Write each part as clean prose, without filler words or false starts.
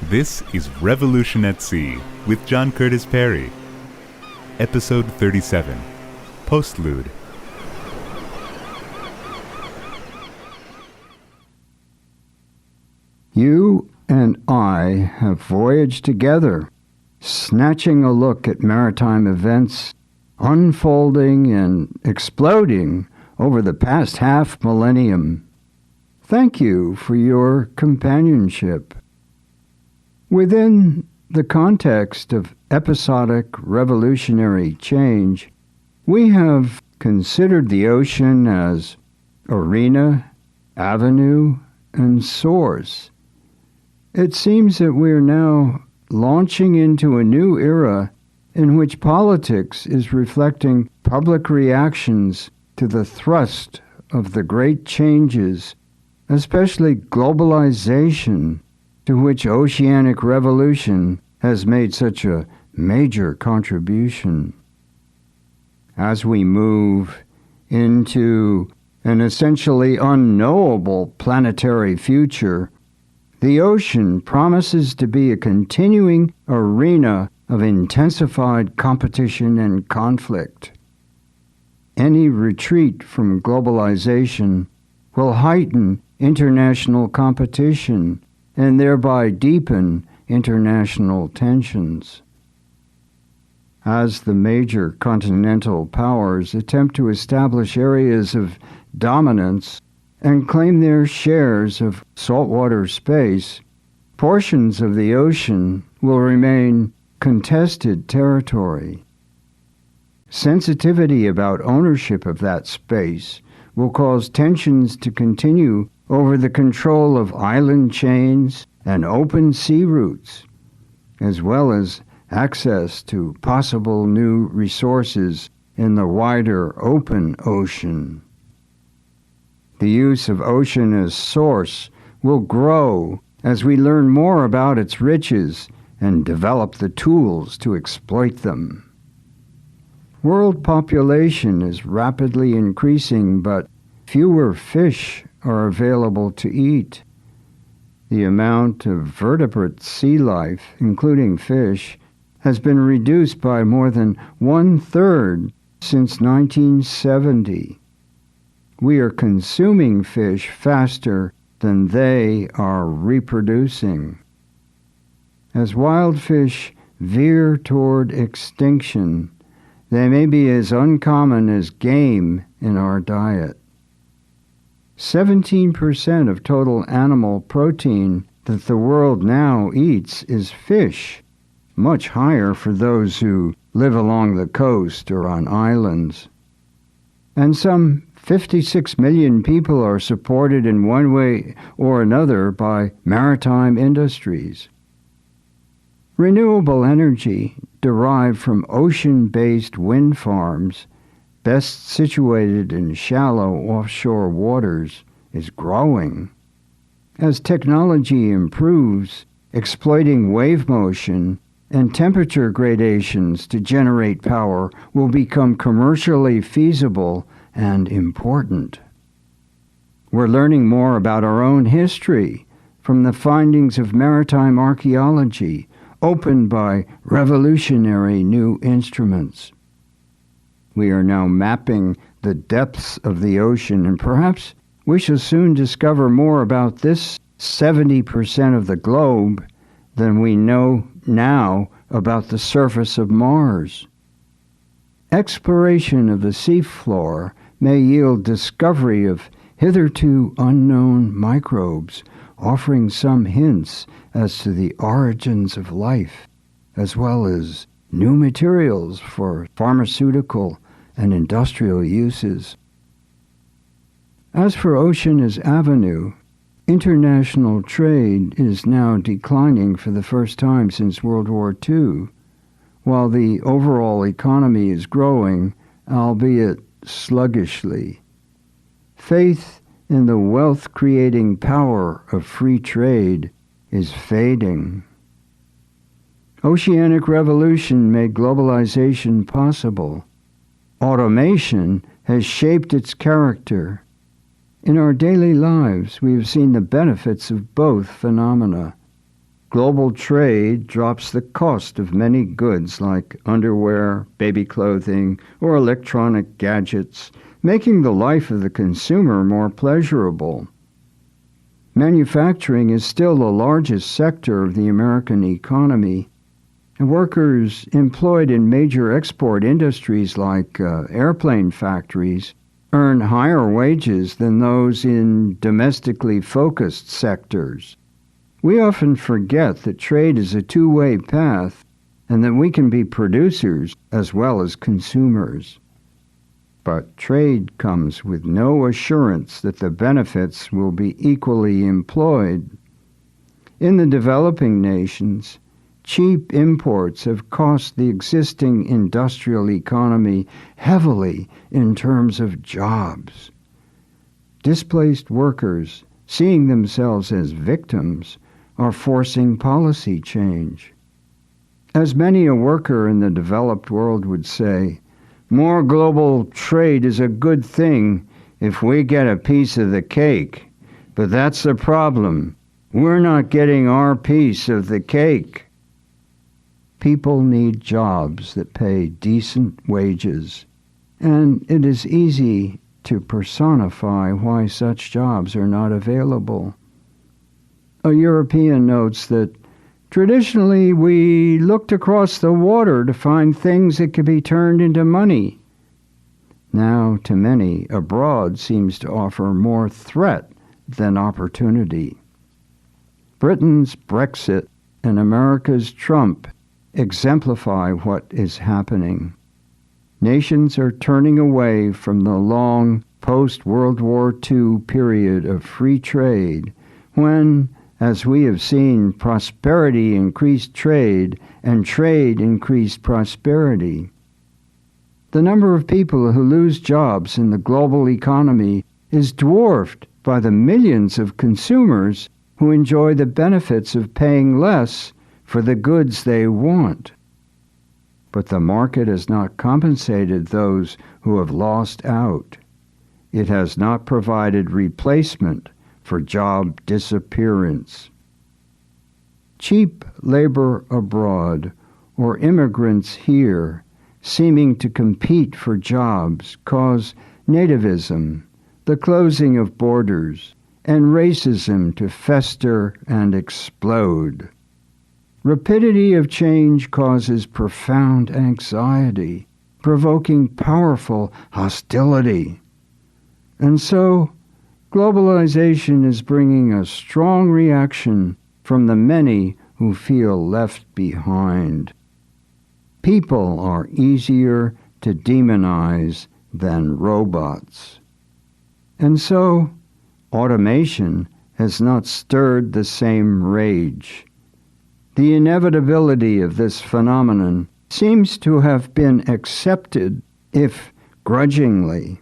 This is Revolution at Sea with John Curtis Perry. Episode 37, Postlude. You and I have voyaged together, snatching a look at maritime events unfolding and exploding over the past half-millennium. Thank you for your companionship. Within the context of episodic revolutionary change, we have considered the ocean as arena, avenue, and source. It seems that we are now launching into a new era in which politics is reflecting public reactions to the thrust of the great changes, especially globalization, to which oceanic revolution has made such a major contribution. As we move into an essentially unknowable planetary future, the ocean promises to be a continuing arena of intensified competition and conflict. Any retreat from globalization will heighten international competition and thereby deepen international tensions. As the major continental powers attempt to establish areas of dominance and claim their shares of saltwater space, portions of the ocean will remain contested territory. Sensitivity about ownership of that space will cause tensions to continue over the control of island chains and open sea routes, as well as access to possible new resources in the wider open ocean. The use of ocean as source will grow as we learn more about its riches and develop the tools to exploit them. World population is rapidly increasing, but fewer fish are available to eat. The amount of vertebrate sea life, including fish, has been reduced by more than 1/3 since 1970. We are consuming fish faster than they are reproducing. As wild fish veer toward extinction, they may be as uncommon as game in our diet. 17% of total animal protein that the world now eats is fish, much higher for those who live along the coast or on islands. And some 56 million people are supported in one way or another by maritime industries. Renewable energy derived from ocean-based wind farms, best situated in shallow offshore waters, is growing. As technology improves, exploiting wave motion and temperature gradations to generate power will become commercially feasible and important. We're learning more about our own history from the findings of maritime archaeology opened by revolutionary new instruments. We are now mapping the depths of the ocean, and perhaps we shall soon discover more about this 70% of the globe than we know now about the surface of Mars. Exploration of the seafloor may yield discovery of hitherto unknown microbes, offering some hints as to the origins of life, as well as new materials for pharmaceutical and industrial uses. As for ocean as avenue, international trade is now declining for the first time since World War II, while the overall economy is growing, albeit sluggishly. Faith in the wealth-creating power of free trade is fading. Oceanic revolution made globalization possible. Automation has shaped its character. In our daily lives, we have seen the benefits of both phenomena. global trade drops the cost of many goods like underwear, baby clothing, or electronic gadgets, making the life of the consumer more pleasurable. Manufacturing is still the largest sector of the American economy, and workers employed in major export industries like airplane factories earn higher wages than those in domestically focused sectors. We often forget that trade is a two-way path and that we can be producers as well as consumers. But trade comes with no assurance that the benefits will be equally employed. In the developing nations, cheap imports have cost the existing industrial economy heavily in terms of jobs. Displaced workers, seeing themselves as victims, are forcing policy change. As many a worker in the developed world would say, more global trade is a good thing if we get a piece of the cake. But that's the problem. We're not getting our piece of the cake. People need jobs that pay decent wages, and it is easy to personify why such jobs are not available. A European notes that traditionally we looked across the water to find things that could be turned into money. Now, to many, abroad seems to offer more threat than opportunity. Britain's Brexit and America's Trump exemplify what is happening. Nations are turning away from the long post-World War II period of free trade when, as we have seen, prosperity increased trade and trade increased prosperity. The number of people who lose jobs in the global economy is dwarfed by the millions of consumers who enjoy the benefits of paying less for the goods they want. But the market has not compensated those who have lost out. It has not provided replacement for job disappearance. Cheap labor abroad, or immigrants here, seeming to compete for jobs, cause nativism, the closing of borders, and racism to fester and explode. Rapidity of change causes profound anxiety, provoking powerful hostility. And so, globalization is bringing a strong reaction from the many who feel left behind. People are easier to demonize than robots. And so, automation has not stirred the same rage. The inevitability of this phenomenon seems to have been accepted, if grudgingly.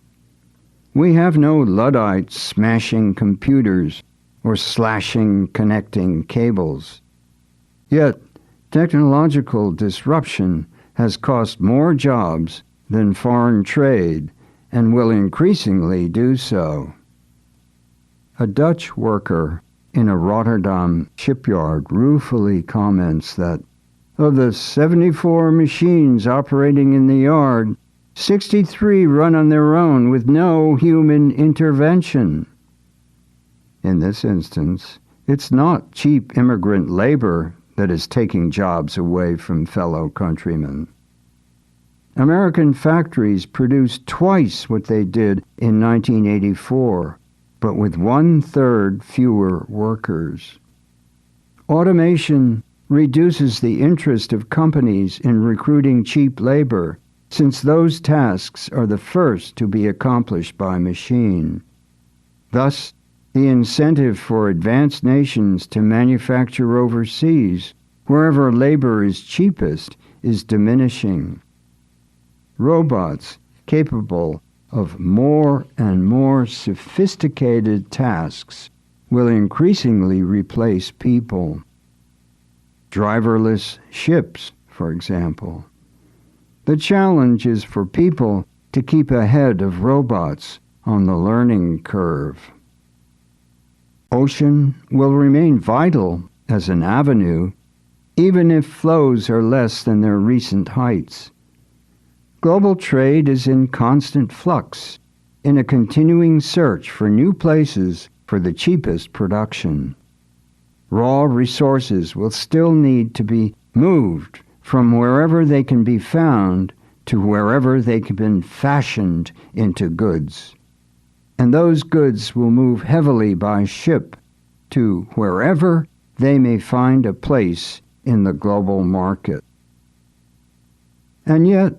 We have no Luddites smashing computers or slashing connecting cables. Yet, technological disruption has cost more jobs than foreign trade and will increasingly do so. A Dutch worker in a Rotterdam shipyard ruefully comments that of the 74 machines operating in the yard, 63 run on their own with no human intervention. In this instance, it's not cheap immigrant labor that is taking jobs away from fellow countrymen. American factories produce twice what they did in 1984, but with 1/3 fewer workers. Automation reduces the interest of companies in recruiting cheap labor, since those tasks are the first to be accomplished by machine. Thus, the incentive for advanced nations to manufacture overseas, wherever labor is cheapest, is diminishing. Robots capable of more and more sophisticated tasks will increasingly replace people. Driverless ships, for example. The challenge is for people to keep ahead of robots on the learning curve. Ocean will remain vital as an avenue, even if flows are less than their recent heights. Global trade is in constant flux, in a continuing search for new places for the cheapest production. Raw resources will still need to be moved from wherever they can be found to wherever they can be fashioned into goods. And those goods will move heavily by ship to wherever they may find a place in the global market. And yet,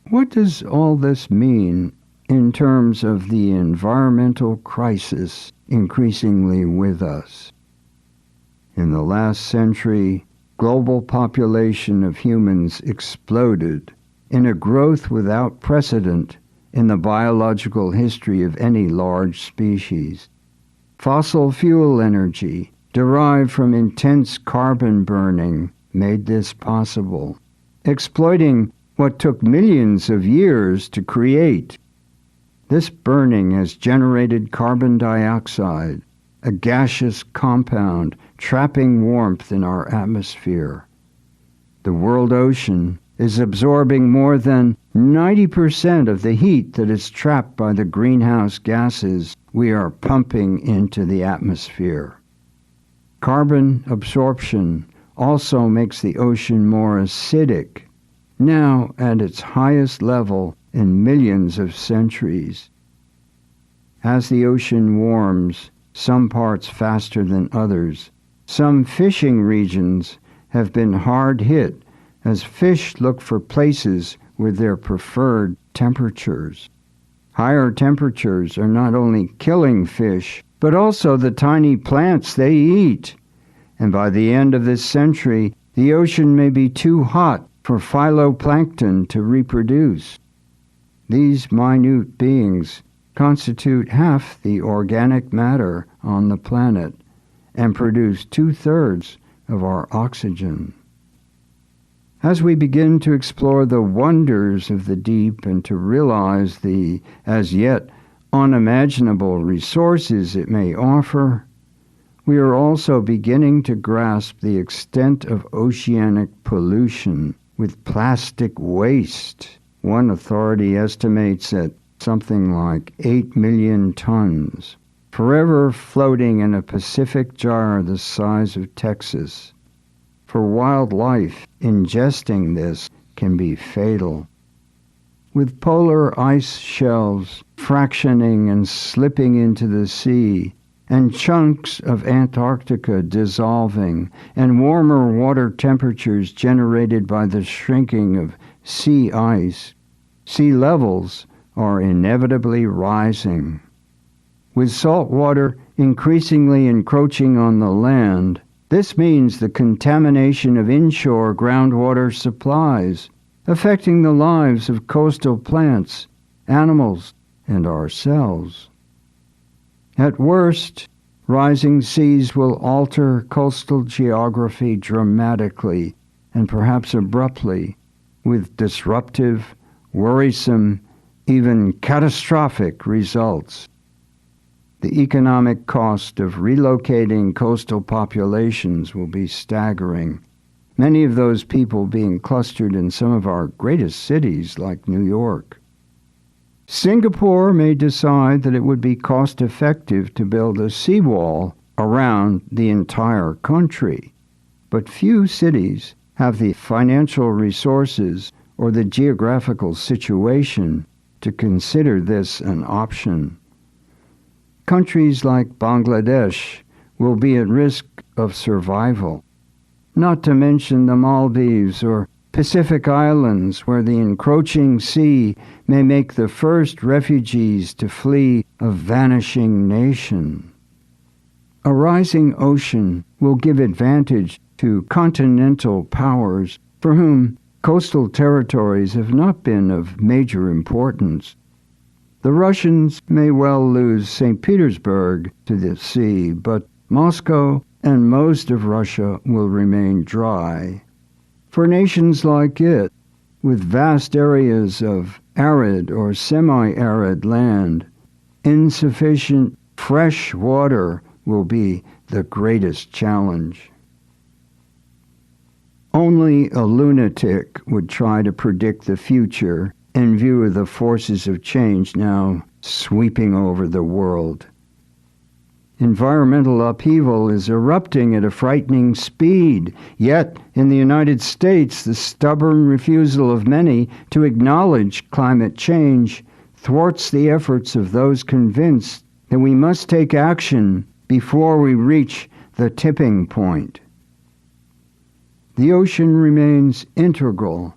what does all this mean in terms of the environmental crisis increasingly with us? In the last century, global population of humans exploded in a growth without precedent in the biological history of any large species. Fossil fuel energy, derived from intense carbon burning, made this possible, exploiting what took millions of years to create. This burning has generated carbon dioxide, a gaseous compound trapping warmth in our atmosphere. The world ocean is absorbing more than 90% of the heat that is trapped by the greenhouse gases we are pumping into the atmosphere. Carbon absorption also makes the ocean more acidic, now at its highest level in millions of centuries. As the ocean warms, some parts faster than others, some fishing regions have been hard hit as fish look for places with their preferred temperatures. Higher temperatures are not only killing fish, but also the tiny plants they eat. And by the end of this century, the ocean may be too hot for phytoplankton to reproduce. These minute beings constitute half the organic matter on the planet and produce 2/3 of our oxygen. As we begin to explore the wonders of the deep and to realize the as yet unimaginable resources it may offer, we are also beginning to grasp the extent of oceanic pollution with plastic waste. One authority estimates at something like 8 million tons, forever floating in a Pacific jar the size of Texas. For wildlife, ingesting this can be fatal. With polar ice shelves fractioning and slipping into the sea, and chunks of Antarctica dissolving, and warmer water temperatures generated by the shrinking of sea ice, sea levels are inevitably rising. With salt water increasingly encroaching on the land, this means the contamination of inshore groundwater supplies, affecting the lives of coastal plants, animals, and ourselves. At worst, rising seas will alter coastal geography dramatically and perhaps abruptly, with disruptive, worrisome, even catastrophic results. The economic cost of relocating coastal populations will be staggering, many of those people being clustered in some of our greatest cities like New York. Singapore may decide that it would be cost-effective to build a seawall around the entire country, but few cities have the financial resources or the geographical situation to consider this an option. Countries like Bangladesh will be at risk of survival, not to mention the Maldives or Pacific Islands, where the encroaching sea may make the first refugees to flee a vanishing nation. A rising ocean will give advantage to continental powers for whom coastal territories have not been of major importance. The Russians may well lose St. Petersburg to the sea, but Moscow and most of Russia will remain dry. For nations like it, with vast areas of arid or semi-arid land, insufficient fresh water will be the greatest challenge. Only a lunatic would try to predict the future in view of the forces of change now sweeping over the world. Environmental upheaval is erupting at a frightening speed, yet in the United States the stubborn refusal of many to acknowledge climate change thwarts the efforts of those convinced that we must take action before we reach the tipping point. The ocean remains integral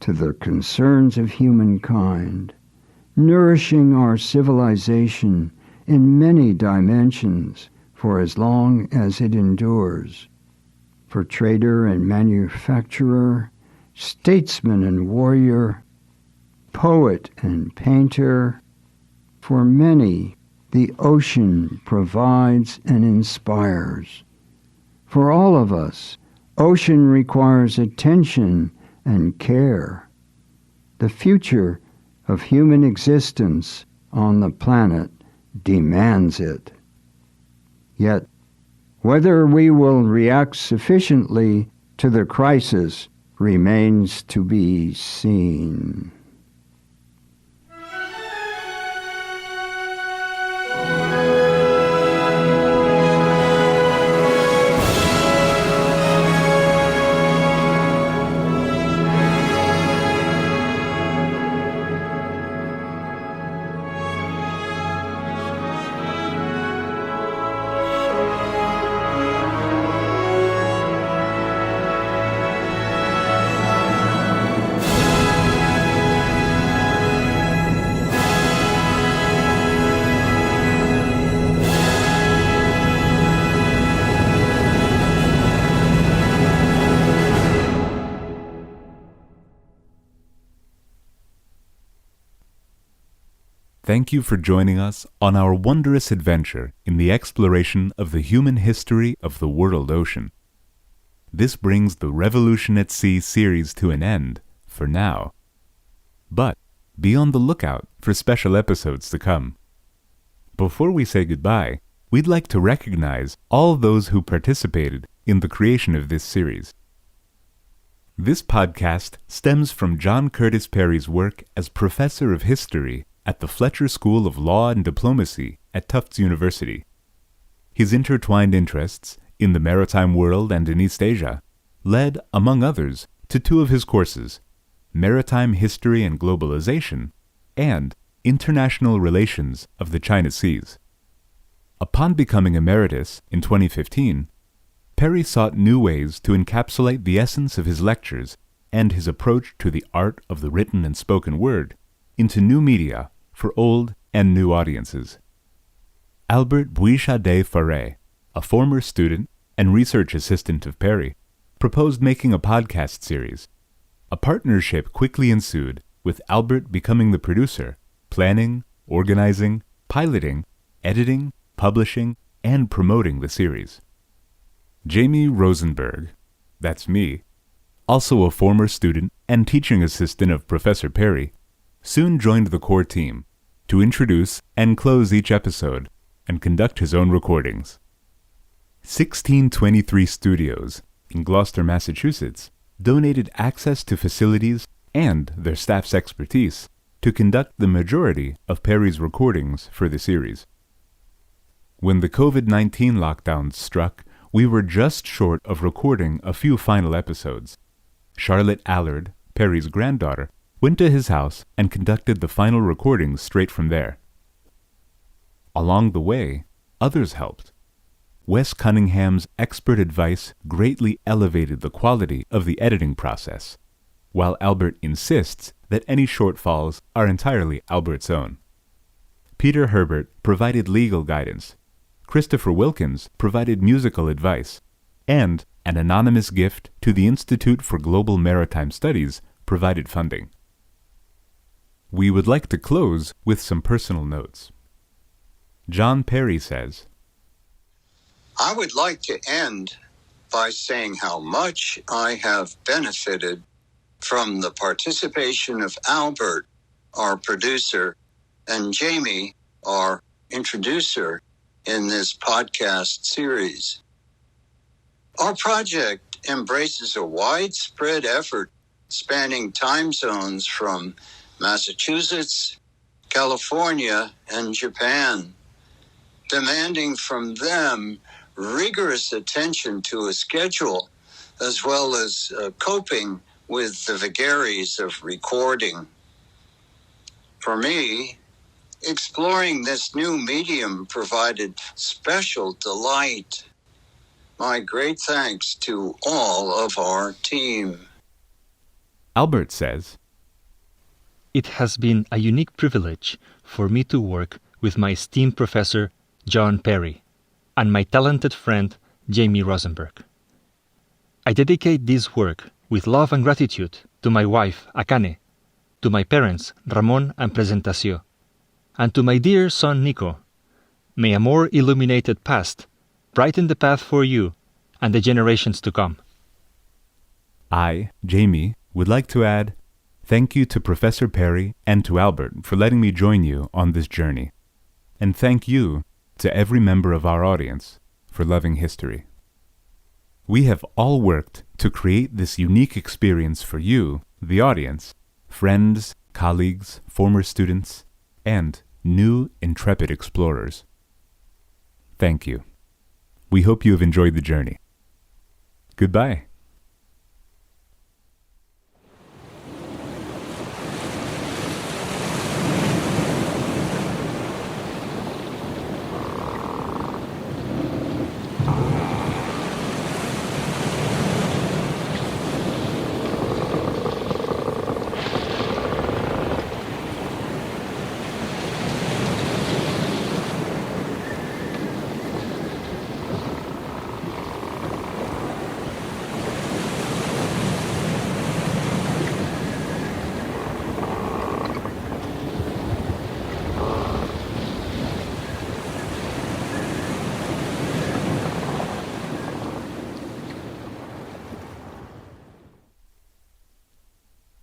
to the concerns of humankind, nourishing our civilization in many dimensions for as long as it endures. For trader and manufacturer, statesman and warrior, poet and painter, for many, the ocean provides and inspires. For all of us, ocean requires attention and care. The future of human existence on the planet demands it. Yet, whether we will react sufficiently to the crisis remains to be seen. Thank you for joining us on our wondrous adventure in the exploration of the human history of the world ocean. This brings the Revolution at Sea series to an end, for now. But be on the lookout for special episodes to come. Before we say goodbye, we'd like to recognize all those who participated in the creation of this series. This podcast stems from John Curtis Perry's work as professor of history at the Fletcher School of Law and Diplomacy at Tufts University. His intertwined interests in the maritime world and in East Asia led, among others, to two of his courses, Maritime History and Globalization and International Relations of the China Seas. Upon becoming emeritus in 2015, Perry sought new ways to encapsulate the essence of his lectures and his approach to the art of the written and spoken word into new media for old and new audiences. Albert Bouichadet-Farré, a former student and research assistant of Perry, proposed making a podcast series. A partnership quickly ensued, with Albert becoming the producer, planning, organizing, piloting, editing, publishing, and promoting the series. Jamie Rosenberg, that's me, also a former student and teaching assistant of Professor Perry, soon joined the core team to introduce and close each episode and conduct his own recordings. 1623 Studios in Gloucester, Massachusetts, donated access to facilities and their staff's expertise to conduct the majority of Perry's recordings for the series. When the COVID-19 lockdowns struck, we were just short of recording a few final episodes. Charlotte Allard, Perry's granddaughter, went to his house and conducted the final recordings straight from there. Along the way, others helped. Wes Cunningham's expert advice greatly elevated the quality of the editing process, while Albert insists that any shortfalls are entirely Albert's own. Peter Herbert provided legal guidance, Christopher Wilkins provided musical advice, and an anonymous gift to the Institute for Global Maritime Studies provided funding. We would like to close with some personal notes. John Perry says, I would like to end by saying how much I have benefited from the participation of Albert, our producer, and Jamie, our introducer, in this podcast series. Our project embraces a widespread effort spanning time zones from Massachusetts, California, and Japan, demanding from them rigorous attention to a schedule, as well as coping with the vagaries of recording. For me, exploring this new medium provided special delight. My great thanks to all of our team. Albert says, It has been a unique privilege for me to work with my esteemed professor, John Perry, and my talented friend, Jamie Rosenberg. I dedicate this work with love and gratitude to my wife, Akane, to my parents, Ramon and Presentacio, and to my dear son, Nico. May a more illuminated past brighten the path for you and the generations to come. I, Jamie, would like to add, thank you to Professor Perry and to Albert for letting me join you on this journey. And thank you to every member of our audience for loving history. We have all worked to create this unique experience for you, the audience, friends, colleagues, former students, and new intrepid explorers. Thank you. We hope you have enjoyed the journey. Goodbye.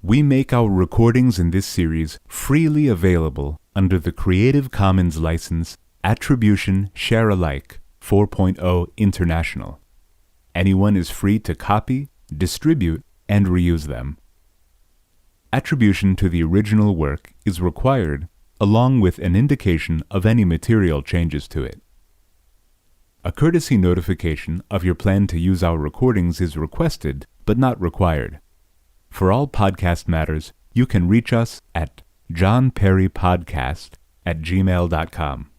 We make our recordings in this series freely available under the Creative Commons license Attribution Share Alike 4.0 International. Anyone is free to copy, distribute, and reuse them. Attribution to the original work is required along with an indication of any material changes to it. A courtesy notification of your plan to use our recordings is requested but not required. For all podcast matters, you can reach us at johnperrypodcast@gmail.com.